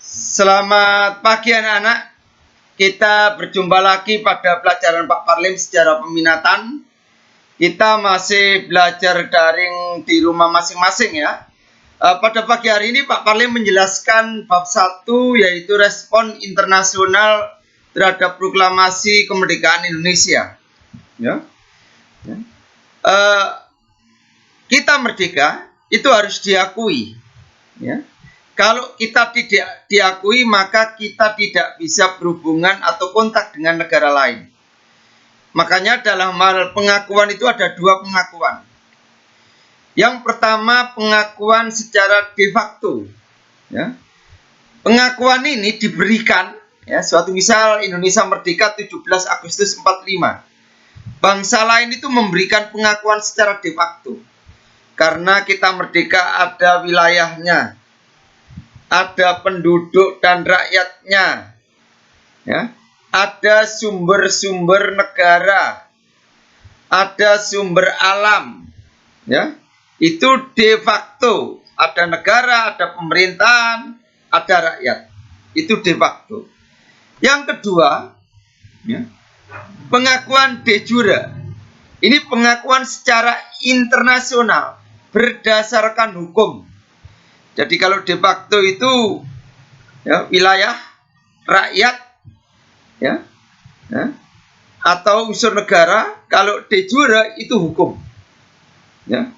Selamat pagi anak-anak. Kita berjumpa lagi pada pelajaran Pak Parlim sejarah peminatan. Kita masih belajar daring di rumah masing-masing ya. Pada pagi hari ini Pak Parlim menjelaskan bab 1 yaitu respon internasional terhadap proklamasi kemerdekaan Indonesia. Ya. Kita merdeka itu harus diakui. Ya. Kalau kita tidak diakui, maka kita tidak bisa berhubungan atau kontak dengan negara lain. Makanya dalam hal pengakuan itu ada dua pengakuan. Yang pertama, pengakuan secara de facto. Ya. Pengakuan ini diberikan, ya, suatu misal Indonesia merdeka 17 Agustus 45. Bangsa lain itu memberikan pengakuan secara de facto. Karena kita merdeka ada wilayahnya, ada penduduk dan rakyatnya, ya, ada sumber-sumber negara, ada sumber alam, ya, itu de facto, ada negara, ada pemerintahan, ada rakyat, itu de facto. Yang kedua, ya, pengakuan de jure, ini pengakuan secara internasional berdasarkan hukum. Jadi kalau de facto itu ya, wilayah, rakyat, ya, atau unsur negara. Kalau de jure itu hukum. Ya.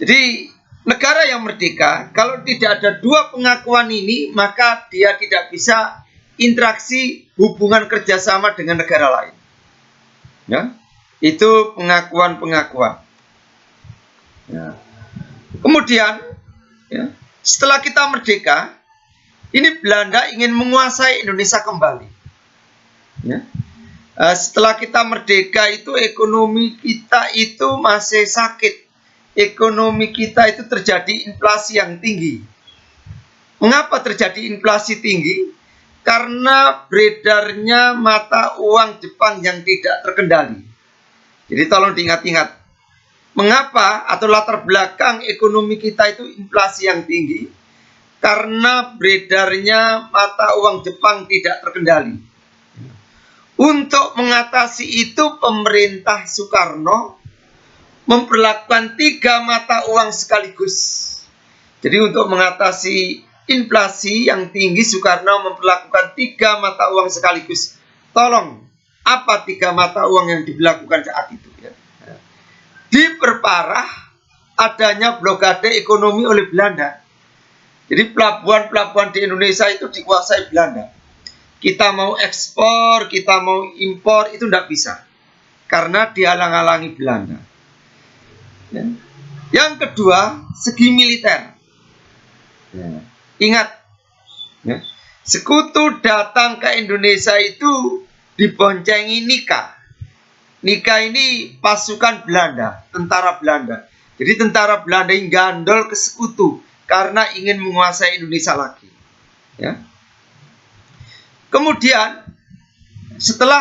Jadi negara yang merdeka, kalau tidak ada dua pengakuan ini, maka dia tidak bisa interaksi hubungan kerjasama dengan negara lain. Ya. Itu pengakuan-pengakuan. Ya. Kemudian, ya, setelah kita merdeka, ini Belanda ingin menguasai Indonesia kembali. Ya. Setelah kita merdeka itu ekonomi kita itu masih sakit. Ekonomi kita itu terjadi inflasi yang tinggi. Mengapa terjadi inflasi tinggi? Karena beredarnya mata uang Jepang yang tidak terkendali. Jadi tolong diingat-ingat. Mengapa atau latar belakang ekonomi kita itu inflasi yang tinggi? Karena beredarnya mata uang Jepang tidak terkendali. Untuk mengatasi itu pemerintah Soekarno memperlakukan 3 mata uang sekaligus. Jadi untuk mengatasi inflasi yang tinggi, Soekarno memperlakukan 3 mata uang sekaligus. Tolong, apa 3 mata uang yang diberlakukan saat itu? Ya. Diperparah adanya blokade ekonomi oleh Belanda. Jadi pelabuhan-pelabuhan di Indonesia itu dikuasai Belanda. Kita mau ekspor, kita mau impor, itu tidak bisa. Karena dihalang-halangi Belanda. Ya. Yang kedua, segi militer. Ya. Ingat, ya, sekutu datang ke Indonesia itu diboncengi Nika. Nika ini pasukan Belanda, tentara Belanda. Jadi tentara Belanda yang gandol ke sekutu karena ingin menguasai Indonesia lagi. Ya. Kemudian setelah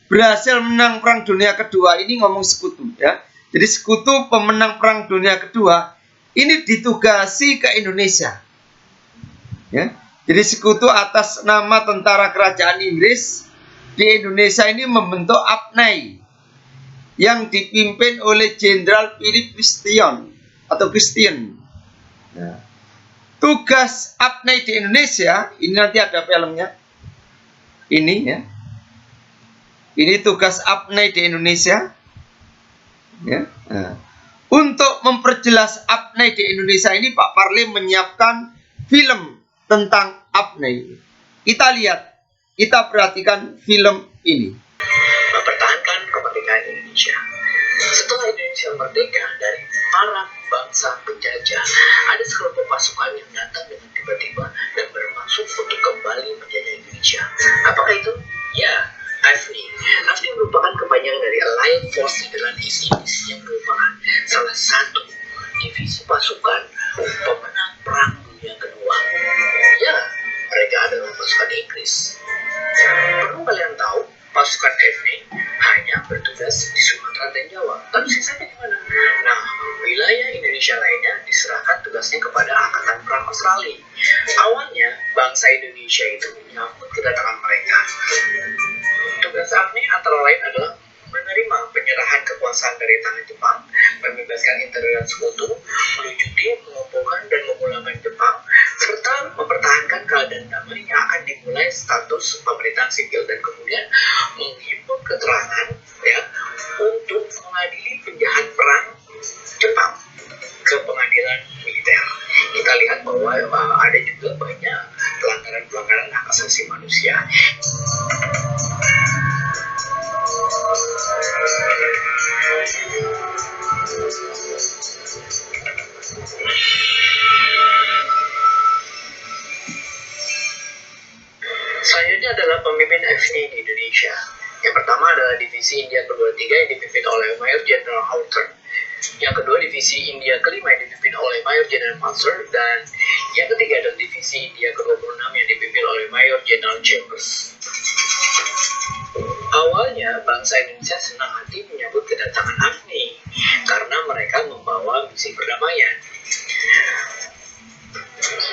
berhasil menang Perang Dunia Kedua, ini ngomong sekutu ya. Jadi sekutu pemenang Perang Dunia Kedua ini ditugasi ke Indonesia. Ya. Jadi sekutu atas nama tentara kerajaan Inggris di Indonesia ini membentuk APNEI yang dipimpin oleh Jenderal Philip Christian atau Christian. Nah, tugas APNEI di Indonesia, ini nanti ada filmnya. Ini ya. Ini tugas APNEI di Indonesia. Ya. Nah, untuk memperjelas APNEI di Indonesia ini Pak Parlim menyiapkan film tentang APNEI. Kita lihat. Kita perhatikan film ini. Mempertahankan kemerdekaan Indonesia. Setelah Indonesia merdeka dari para bangsa penjajah, ada sekelompok pasukan yang datang dengan tiba-tiba dan bermaksud untuk kembali menjajah Indonesia. Apakah itu? Ya, AFNI. AFNI merupakan kepanjangan dari Allied Force Netherlands East Indies yang merupakan salah satu divisi pasukan pemenang Perang Dunia Kedua. Ya, mereka adalah pasukan Inggris. Perlu kalian tahu, pasukan AFNI hanya bertugas di Sumatera dan Jawa. Lalu sisanya gimana? Nah, wilayah Indonesia lainnya diserahkan tugasnya kepada Angkatan Perang Australia. Awalnya, bangsa Indonesia itu menyambut kedatangan mereka. Tugas AFNI antara lain adalah menerima penyerahan kekuasaan dari tangan Jepang, membebaskan intelijen sekutu, melucuti, mengumpulkan dan memulangkan Jepang, serta mempertahankan keadaan damai yang akan dimulai status pemerintahan sipil, dan kemudian menghimpun keterangan ya untuk mengadili penjahat perang Jepang ke pengadilan militer. Kita lihat bahwa ada juga banyak pelanggaran hak asasi manusia. Selanjutnya adalah pemimpin AFNI di Indonesia. Yang pertama adalah Divisi India ke-23 yang dipimpin oleh Mayor Jenderal Hawthorne. Yang kedua, Divisi India ke-5 yang dipimpin oleh Mayor Jenderal Mansur. Dan yang ketiga adalah Divisi India ke-26 yang dipimpin oleh Mayor Jenderal Chambers. Awalnya, bangsa Indonesia senang hati menyambut kedatangan AFNI karena mereka membawa misi perdamaian.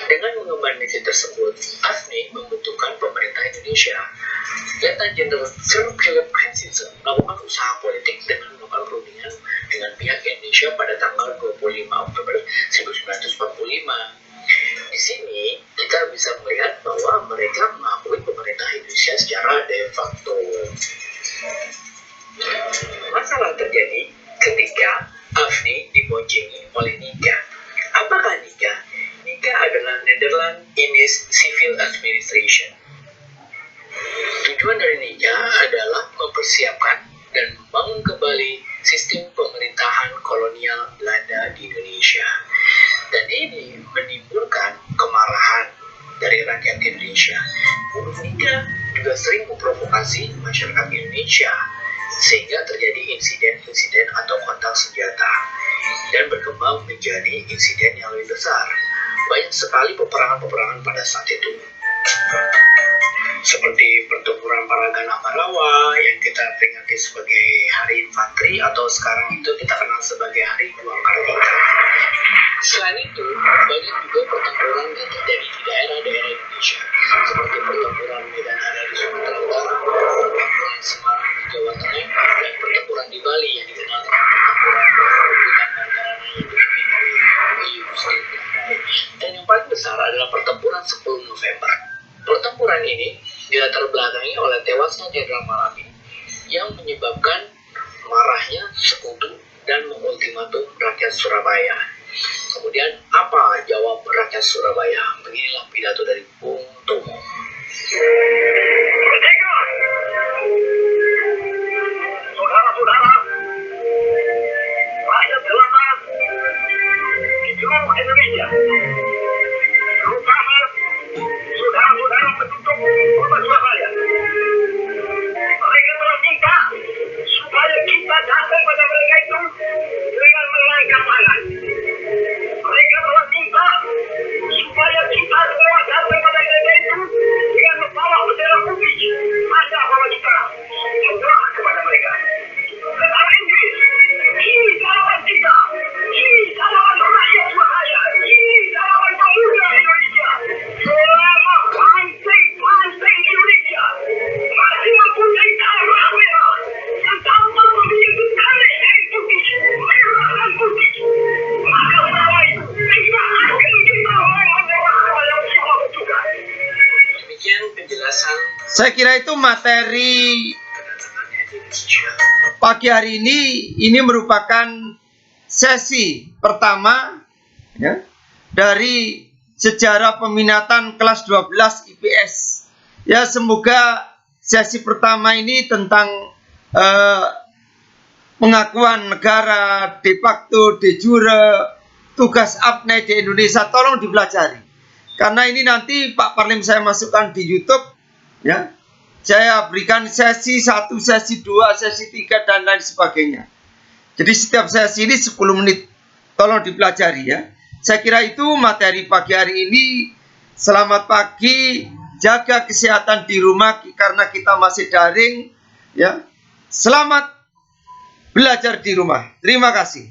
Dengan mengemban misi tersebut, AFNI membutuhkan pemerintah Indonesia. Letnan Jenderal Sir Philip Francis melakukan usaha politik dengan melakukan perundingan dengan pihak Indonesia pada tanggal 25 Oktober 1945. Di sini kita bisa melihat bahwa mereka mengakui pemerintah Indonesia secara de facto. Masalah terjadi ketika AFNI diboncengi oleh NICA. Apakah NICA? NICA adalah Netherlands Indies Civil Administration. Tujuan dari NICA adalah mempersiapkan dan membangun kembali sistem pemerintahan kolonial Belanda di Indonesia. Dan ini menimbulkan kemarahan dari rakyat Indonesia. NICA juga sering memprovokasi masyarakat Indonesia sehingga terjadi insiden-insiden atau kontak senjata dan berkembang menjadi insiden yang lebih besar. Banyak sekali peperangan-peperangan pada saat itu, seperti pertempuran Paragan Ambarawa yang kita peringati sebagai Hari Infanteri atau sekarang itu kita kenal sebagai Hari Juang Kartini. Selain itu, banyak juga pertempuran yang terjadi di daerah-daerah Indonesia, seperti pertempuran Medan Area di Sumatera Utara, pertempuran Semarang di Jawa Tengah, dan pertempuran di Bali yang dikenal dengan pertempuran Bukan Bandarana yang dipimpin oleh Gusti Ngurah. Dan yang paling besar adalah pertempuran 10 November. Pertempuran ini dilatar belakangi oleh tewasnya Jenderal Malabi yang menyebabkan marahnya sekutu dan mengultimatum rakyat Surabaya. Kemudian apa jawab rakyat Surabaya? Beginilah pidato dari Bung Tomo. Merdeka! Saudara-saudara, rakyat jelata di seluruh Indonesia, terutama saudara-saudara penduduk kota Surabaya. Mereka telah minta supaya kita datang pada mereka itu dengan melangkah tangan. Mereka telah minta supaya kita semua datang pada mereka itu dengan membawa bendera putih, tanda bahwa kita menyerah kepada mereka. Tentara Inggris, ini lawan kita, ini lawan rakyat Surabaya, ini lawan pemuda Indonesia. Selama banteng-banteng Indonesia masih mempunyai darah merah yang tanpa memiliki garis yang putih, merah dan putih, maka setelah itu tidak akan kita mau menyerah kepada siapapun juga. Demikian penjelasan Saya kira itu materi kedatangannya di Indonesia. pagi hari ini merupakan sesi pertama ya, dari sejarah peminatan kelas 12 IPS. Ya, semoga sesi pertama ini tentang pengakuan negara de facto, de jure, tugas AFNI di Indonesia, tolong dipelajari. Karena ini nanti Pak Parlim saya masukkan di YouTube, ya. Saya berikan sesi 1, sesi 2, sesi 3 dan lain sebagainya. Jadi setiap sesi ini 10 menit. Tolong dipelajari ya. Saya kira itu materi pagi hari ini. Selamat pagi, jaga kesehatan di rumah karena kita masih daring ya. Selamat belajar di rumah. Terima kasih.